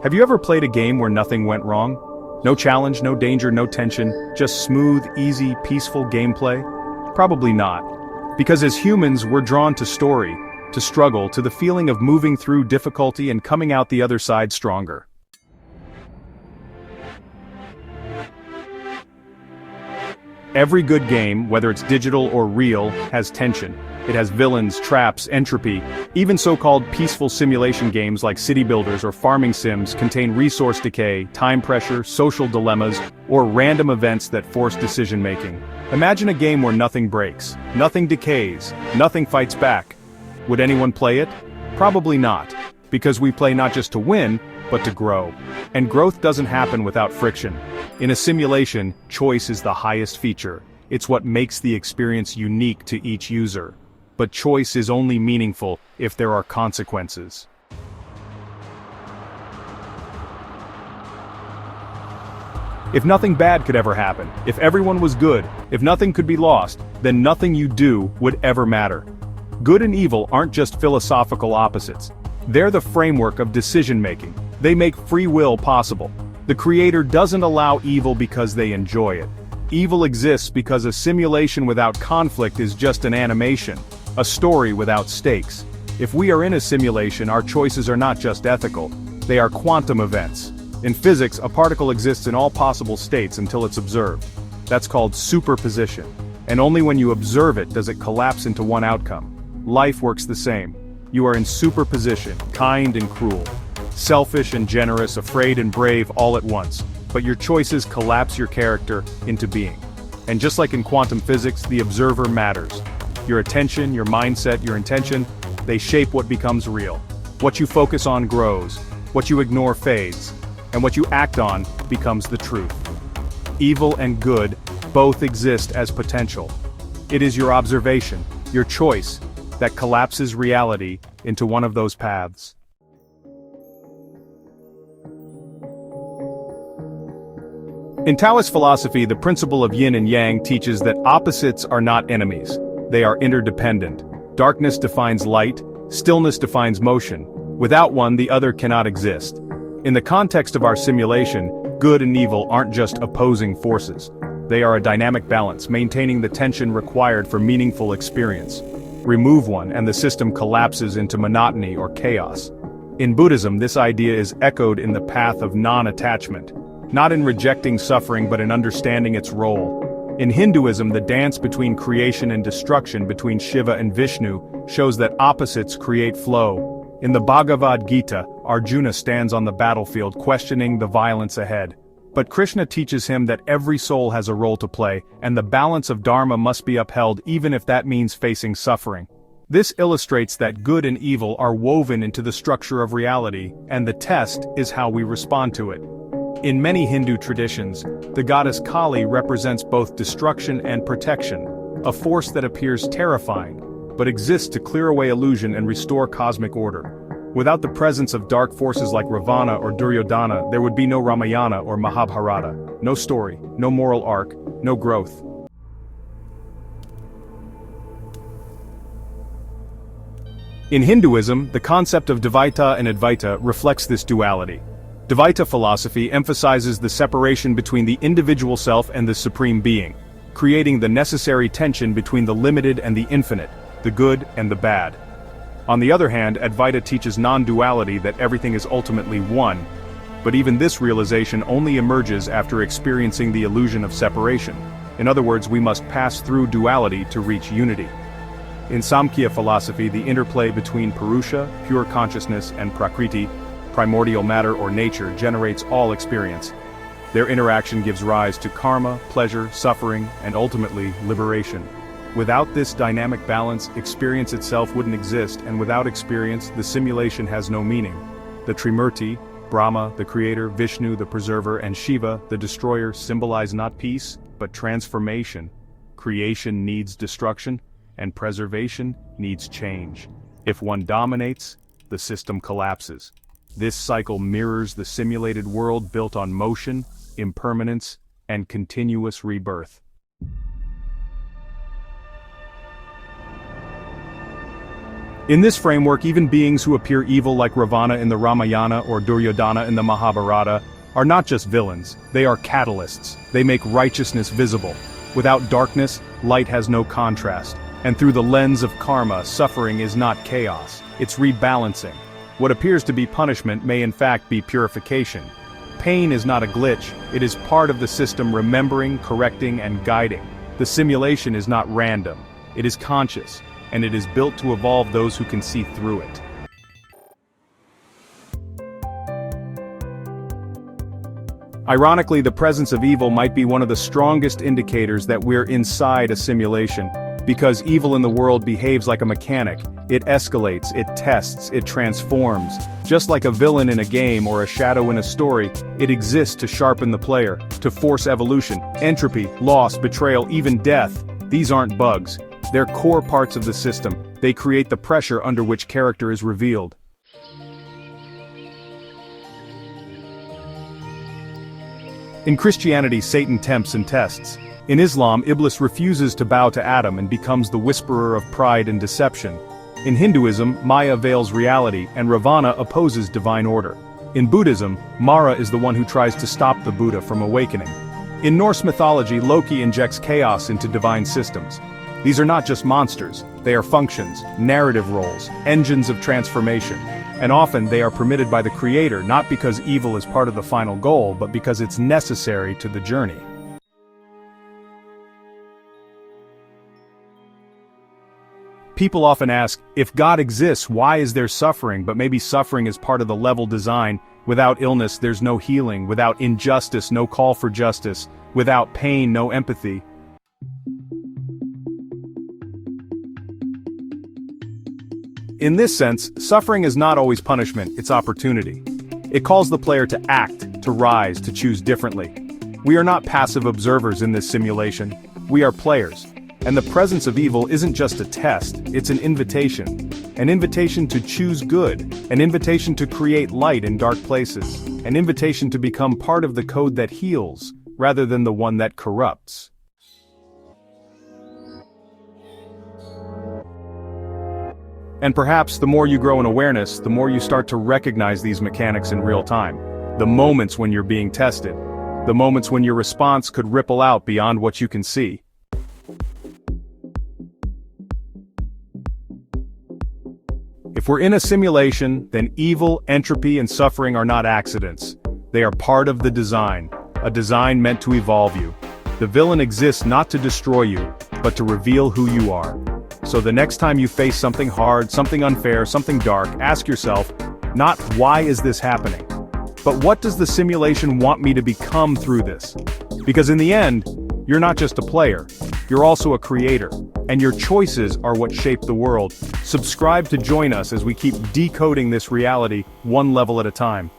Have you ever played a game where nothing went wrong? No challenge, no danger, no tension, just smooth, easy, peaceful gameplay? Probably not. Because as humans, we're drawn to story, to struggle, to the feeling of moving through difficulty and coming out the other side stronger. Every good game, whether it's digital or real, has tension. It has villains, traps, entropy. Even so-called peaceful simulation games like city builders or farming sims contain resource decay, time pressure, social dilemmas, or random events that force decision-making. Imagine a game where nothing breaks, nothing decays, nothing fights back. Would anyone play it? Probably not. Because we play not just to win, but to grow. And growth doesn't happen without friction. In a simulation, choice is the highest feature. It's what makes the experience unique to each user. But choice is only meaningful if there are consequences. If nothing bad could ever happen, if everyone was good, if nothing could be lost, then nothing you do would ever matter. Good and evil aren't just philosophical opposites. They're the framework of decision-making. They make free will possible. The creator doesn't allow evil because they enjoy it. Evil exists because a simulation without conflict is just an animation, a story without stakes. If we are in a simulation, our choices are not just ethical, they are quantum events. In physics, a particle exists in all possible states until it's observed. That's called superposition. And only when you observe it does it collapse into one outcome. Life works the same. You are in superposition, kind and cruel, selfish and generous, afraid and brave all at once. But your choices collapse your character into being. And just like in quantum physics, the observer matters. Your attention, your mindset, your intention, they shape what becomes real. What you focus on grows, what you ignore fades, and what you act on becomes the truth. Evil and good both exist as potential. It is your observation, your choice, that collapses reality into one of those paths. In Taoist philosophy, the principle of yin and yang teaches that opposites are not enemies. They are interdependent. Darkness defines light, stillness defines motion. Without one, the other cannot exist. In the context of our simulation, good and evil aren't just opposing forces. They are a dynamic balance, maintaining the tension required for meaningful experience. Remove one, and the system collapses into monotony or chaos. In Buddhism, this idea is echoed in the path of non-attachment. Not in rejecting suffering but in understanding its role. In Hinduism, the dance between creation and destruction between Shiva and Vishnu shows that opposites create flow. In the Bhagavad Gita, Arjuna stands on the battlefield questioning the violence ahead. But Krishna teaches him that every soul has a role to play, and the balance of dharma must be upheld even if that means facing suffering. This illustrates that good and evil are woven into the structure of reality, and the test is how we respond to it. In many Hindu traditions, the goddess Kali represents both destruction and protection, a force that appears terrifying, but exists to clear away illusion and restore cosmic order. Without the presence of dark forces like Ravana or Duryodhana, there would be no Ramayana or Mahabharata, no story, no moral arc, no growth. In Hinduism, the concept of Dvaita and Advaita reflects this duality. Dvaita philosophy emphasizes the separation between the individual self and the supreme being, creating the necessary tension between the limited and the infinite, the good and the bad. On the other hand, Advaita teaches non-duality, that everything is ultimately one, but even this realization only emerges after experiencing the illusion of separation. In other words, we must pass through duality to reach unity. In Samkhya philosophy, the interplay between Purusha, pure consciousness, and Prakriti, primordial matter or nature, generates all experience. Their interaction gives rise to karma, pleasure, suffering, and ultimately, liberation. Without this dynamic balance, experience itself wouldn't exist, and without experience, the simulation has no meaning. The Trimurti, Brahma, the creator, Vishnu, the preserver, and Shiva, the destroyer, symbolize not peace, but transformation. Creation needs destruction, and preservation needs change. If one dominates, the system collapses. This cycle mirrors the simulated world built on motion, impermanence, and continuous rebirth. In this framework, even beings who appear evil like Ravana in the Ramayana or Duryodhana in the Mahabharata are not just villains, they are catalysts. They make righteousness visible. Without darkness, light has no contrast. And through the lens of karma, suffering is not chaos, it's rebalancing. What appears to be punishment may in fact be purification. Pain is not a glitch, it is part of the system remembering, correcting, and guiding. The simulation is not random, it is conscious, and it is built to evolve those who can see through it. Ironically, the presence of evil might be one of the strongest indicators that we're inside a simulation, because evil in the world behaves like a mechanic. It escalates, it tests, it transforms. Just like a villain in a game or a shadow in a story, it exists to sharpen the player, to force evolution, entropy, loss, betrayal, even death. These aren't bugs. They're core parts of the system. They create the pressure under which character is revealed. In Christianity, Satan tempts and tests. In Islam, Iblis refuses to bow to Adam and becomes the whisperer of pride and deception. In Hinduism, Maya veils reality, and Ravana opposes divine order. In Buddhism, Mara is the one who tries to stop the Buddha from awakening. In Norse mythology, Loki injects chaos into divine systems. These are not just monsters, they are functions, narrative roles, engines of transformation. And often they are permitted by the Creator not because evil is part of the final goal, but because it's necessary to the journey. People often ask, if God exists, why is there suffering? But maybe suffering is part of the level design. Without illness, there's no healing. Without injustice, no call for justice. Without pain, no empathy. In this sense, suffering is not always punishment, it's opportunity. It calls the player to act, to rise, to choose differently. We are not passive observers in this simulation. We are players. And the presence of evil isn't just a test, it's an invitation. An invitation to choose good, an invitation to create light in dark places, an invitation to become part of the code that heals, rather than the one that corrupts. And perhaps the more you grow in awareness, the more you start to recognize these mechanics in real time. The moments when you're being tested. The moments when your response could ripple out beyond what you can see. If we're in a simulation, then evil, entropy, and suffering are not accidents. They are part of the design, a design meant to evolve you. The villain exists not to destroy you, but to reveal who you are. So the next time you face something hard, something unfair, something dark, ask yourself, not why is this happening, but what does the simulation want me to become through this? Because in the end, you're not just a player, you're also a creator, and your choices are what shape the world. Subscribe to join us as we keep decoding this reality one level at a time.